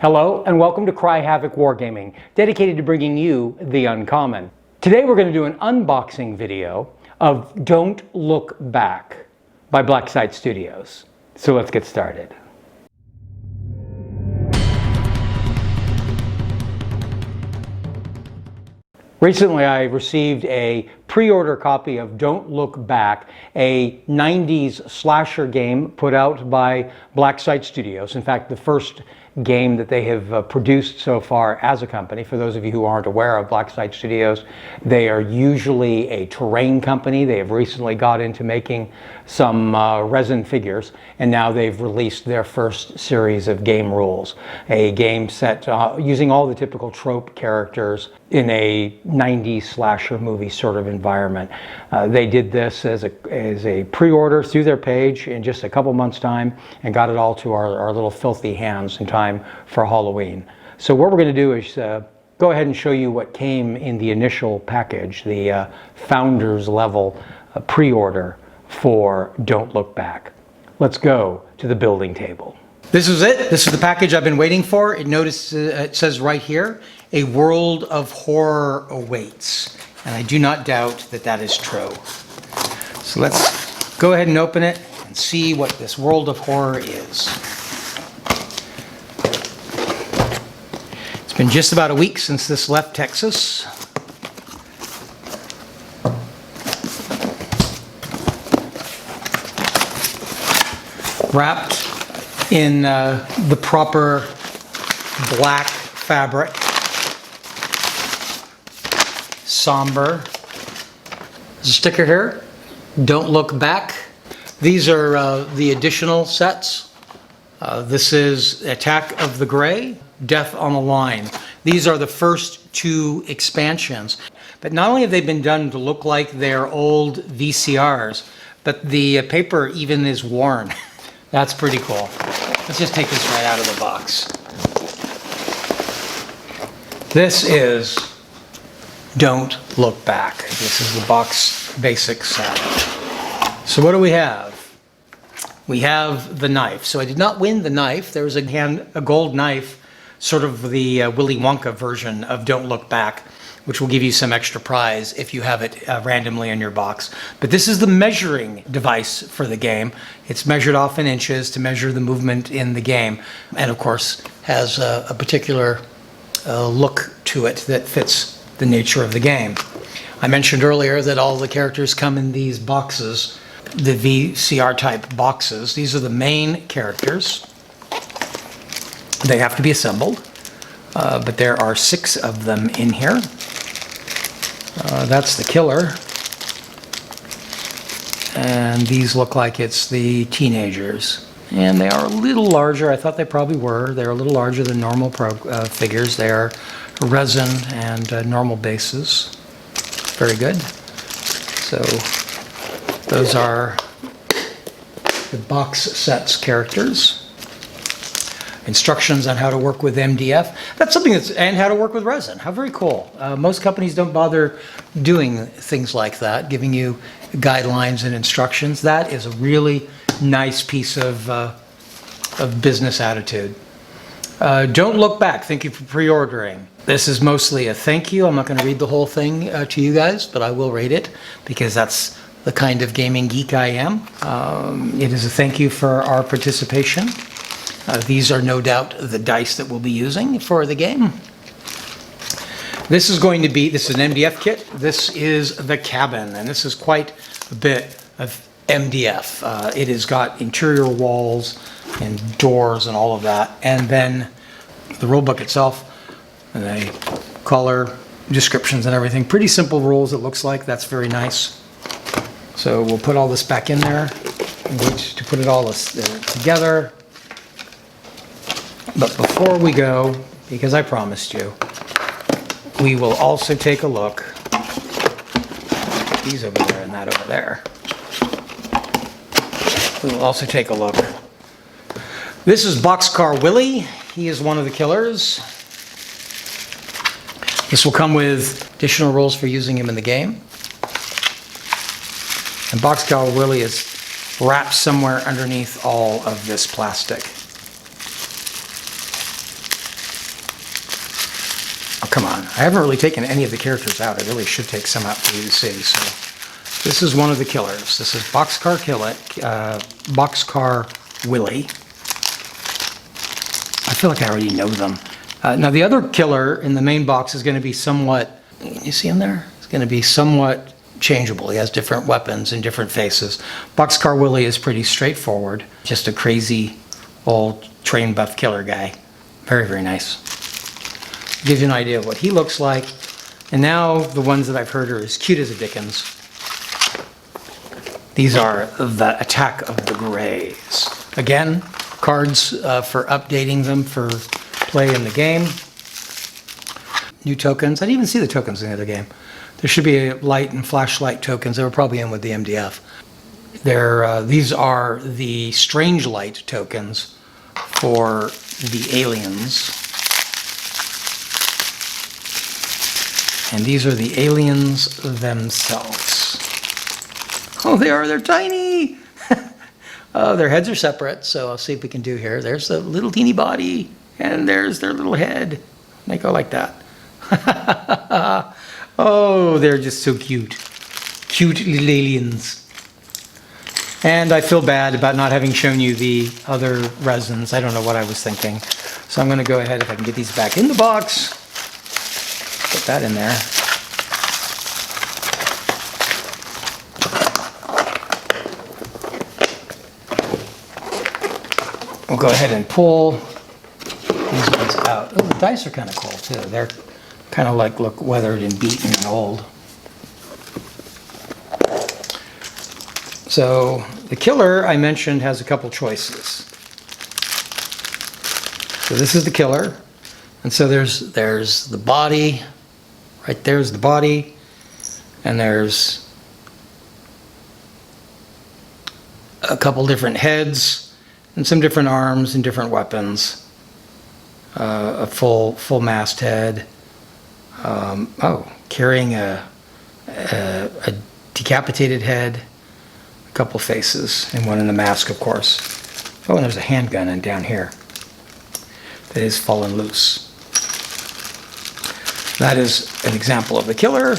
Hello and welcome to Havoc Wargaming, dedicated to bringing you the uncommon. Today we're going to do an unboxing video of Don't Look Back by Blacksite Studios. So let's get started. Recently I received a pre-order copy of Don't Look Back, a 90s slasher game put out by Blacksite Studios. In fact, the first game that they have produced so far as a company. For those of you who aren't aware of Blacksite Studios, they are usually a terrain company. They have recently got into making some resin figures, and now they've released their first series of game rules. A game set using all the typical trope characters in a 90s slasher movie sort of environment. They did this as a pre-order through their page in just a couple months' time and got it all to our little filthy hands in time for Halloween. So what we're going to do is go ahead and show you what came in the initial package, the founder's level pre-order for Don't Look Back. Let's go to the building table. This is it. This is the package I've been waiting for. It says right here, a world of horror awaits. And I do not doubt that that is true. So let's go ahead and open it and see what this world of horror is. It's been just about a week since this left Texas. Wrapped in the proper black fabric. Somber. There's a sticker here. Don't Look Back. These are the additional sets. This is Attack of the Grey, Death on the Line. These are the first two expansions. But not only have they been done to look like their old VCRs, but the paper even is worn. That's pretty cool. Let's just take this right out of the box. This is Don't Look Back. This is the box basic set. So what do we have? We have the knife. So I did not win the knife. There was a gold knife, sort of the Willy Wonka version of Don't Look Back, which will give you some extra prize if you have it randomly in your box. But this is the measuring device for the game. It's measured off in inches to measure the movement in the game, and of course has a particular look to it that fits the nature of the game. I mentioned earlier that all the characters come in these boxes, the VCR type boxes. These are the main characters. They have to be assembled, but there are 6 of them in here. That's the killer. And these look like it's the teenagers. And they are a little larger. I thought they probably were. They're a little larger than normal figures. They are resin and normal bases. Very good. So those are the box sets characters. Instructions on how to work with MDF. That's something and how to work with resin. How very cool. Most companies don't bother doing things like that, giving you guidelines and instructions. That is a really nice piece of business attitude. Don't Look Back. Thank you for pre-ordering. This is mostly a thank you. I'm not going to read the whole thing to you guys, but I will read it because that's the kind of gaming geek I am. It is a thank you for our participation. These are no doubt the dice that we'll be using for the game. This is an MDF kit. This is the cabin, and this is quite a bit of MDF. It has got interior walls and doors and all of that. And then the rulebook itself, and the color, descriptions and everything. Pretty simple rules it looks like. That's very nice. So we'll put all this back in there and wait to put it all together. But before we go, because I promised you, we will also take a look. These over there and that over there. We will also take a look. This is Boxcar Willie. He is one of the killers. This will come with additional rules for using him in the game. And Boxcar Willie is wrapped somewhere underneath all of this plastic. Oh, come on. I haven't really taken any of the characters out. I really should take some out for you to see. So this is one of the killers. This is Boxcar Willie. I feel like I already know them. Now the other killer in the main box is going to be somewhat, you see him there? It's going to be somewhat changeable. He has different weapons and different faces. Boxcar Willie is pretty straightforward. Just a crazy old train buff killer guy. Very, very nice. Gives you an idea of what he looks like. And now the ones that I've heard are as cute as a Dickens. These are the Attack of the Greys. Again, cards for updating them for play in the game. New tokens. I didn't even see the tokens in the other game. There should be light and flashlight tokens. They were probably in with the MDF. These are the strange light tokens for the aliens. And these are the aliens themselves. Oh, they're tiny! Their heads are separate, so I'll see if we can do here. There's the little teeny body, and there's their little head. They go like that. Oh, they're just so cute. Cute little aliens. And I feel bad about not having shown you the other resins. I don't know what I was thinking. So I'm going to go ahead, if I can get these back in the box, put that in there. We'll go ahead and pull these ones out. Oh, the dice are kind of cool too. They're kind of like look weathered and beaten and old. So the killer I mentioned has a couple choices. So this is the killer, and so there's the body. Right there's the body, and there's a couple different heads and some different arms and different weapons. A full mast head. Carrying a decapitated head. A couple faces, and one in the mask, of course. Oh, and there's a handgun in down here that is fallen loose. That is an example of the killer.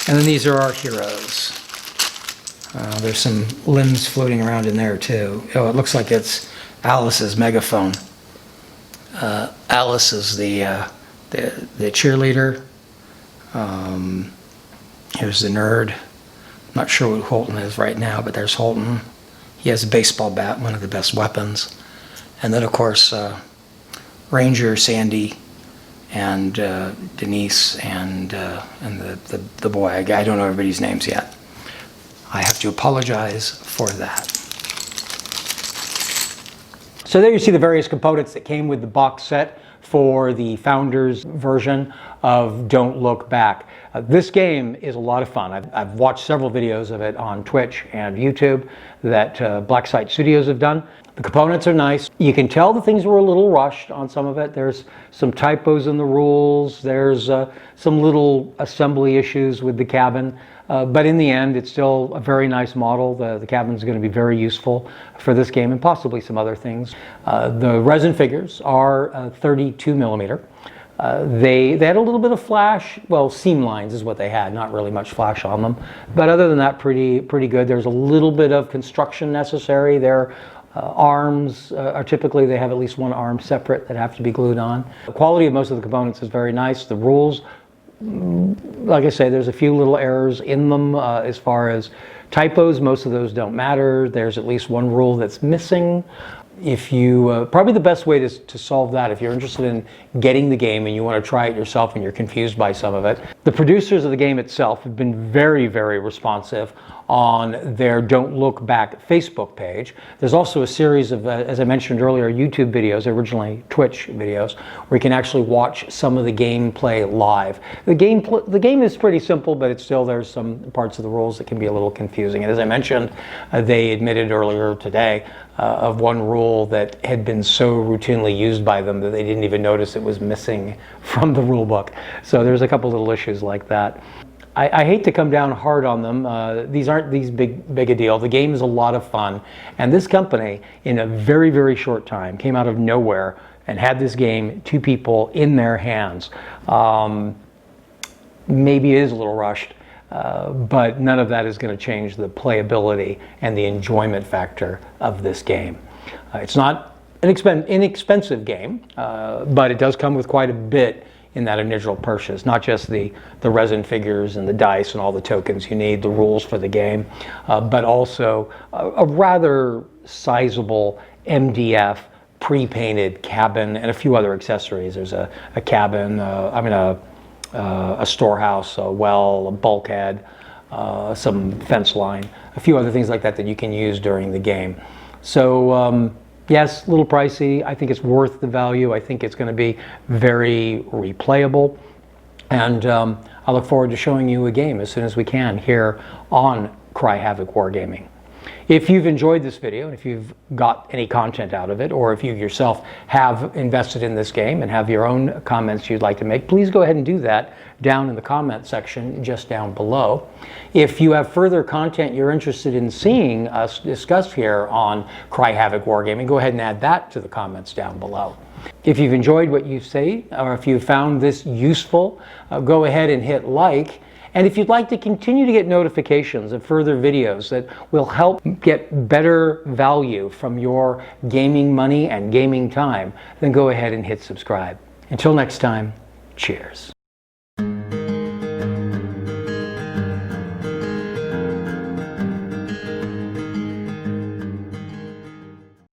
And then these are our heroes. There's some limbs floating around in there too. Oh, it looks like it's Alice's megaphone. Alice is the cheerleader. Here's the nerd. I'm not sure what Holton is right now, but there's Holton. He has a baseball bat, one of the best weapons. And then, of course, Ranger, Sandy, and Denise, and the boy. I don't know everybody's names yet. I have to apologize for that. So there you see the various components that came with the box set for the Founders version of Don't Look Back. This game is a lot of fun. I've watched several videos of it on Twitch and YouTube that Black Site Studios have done. The components are nice. You can tell the things were a little rushed on some of it. There's some typos in the rules. There's some little assembly issues with the cabin. But in the end, it's still a very nice model. The cabin is going to be very useful for this game and possibly some other things. The resin figures are 32 millimeter. They had a little bit of flash, well, seam lines is what they had, not really much flash on them. But other than that, pretty good. There's a little bit of construction necessary. Their arms are typically, they have at least one arm separate that have to be glued on. The quality of most of the components is very nice. The rules, like I say, there's a few little errors in them as far as typos. Most of those don't matter. There's at least one rule that's missing. If you, probably the best way to solve that, if you're interested in getting the game and you want to try it yourself and you're confused by some of it, the producers of the game itself have been very, very responsive on their Don't Look Back Facebook page. There's also a series of, as I mentioned earlier, YouTube videos, originally Twitch videos, where you can actually watch some of the gameplay live. The game is pretty simple, but it's still, there's some parts of the rules that can be a little confusing. And as I mentioned, they admitted earlier today of one rule that had been so routinely used by them that they didn't even notice it was missing from the rule book. So there's a couple little issues like that. I hate to come down hard on them. These aren't these big a deal. The game is a lot of fun. And this company, in a very, very short time, came out of nowhere and had this game to people in their hands. Maybe it is a little rushed, but none of that is going to change the playability and the enjoyment factor of this game. It's not an inexpensive game, but it does come with quite a bit in that initial purchase, not just the resin figures and the dice and all the tokens you need, the rules for the game, but also a rather sizable MDF pre-painted cabin and a few other accessories. There's a cabin, a storehouse, a well, a bulkhead, some fence line, a few other things like that that you can use during the game. So yes, a little pricey. I think it's worth the value. I think it's going to be very replayable. And I look forward to showing you a game as soon as we can here on Cry Havoc Wargaming. If you've enjoyed this video, and if you've got any content out of it, or if you yourself have invested in this game and have your own comments you'd like to make, please go ahead and do that down in the comment section just down below. If you have further content you're interested in seeing us discuss here on Cry Havoc Wargaming, go ahead and add that to the comments down below. If you've enjoyed what you see, or if you found this useful, go ahead and hit like. And if you'd like to continue to get notifications of further videos that will help get better value from your gaming money and gaming time, then go ahead and hit subscribe. Until next time, cheers.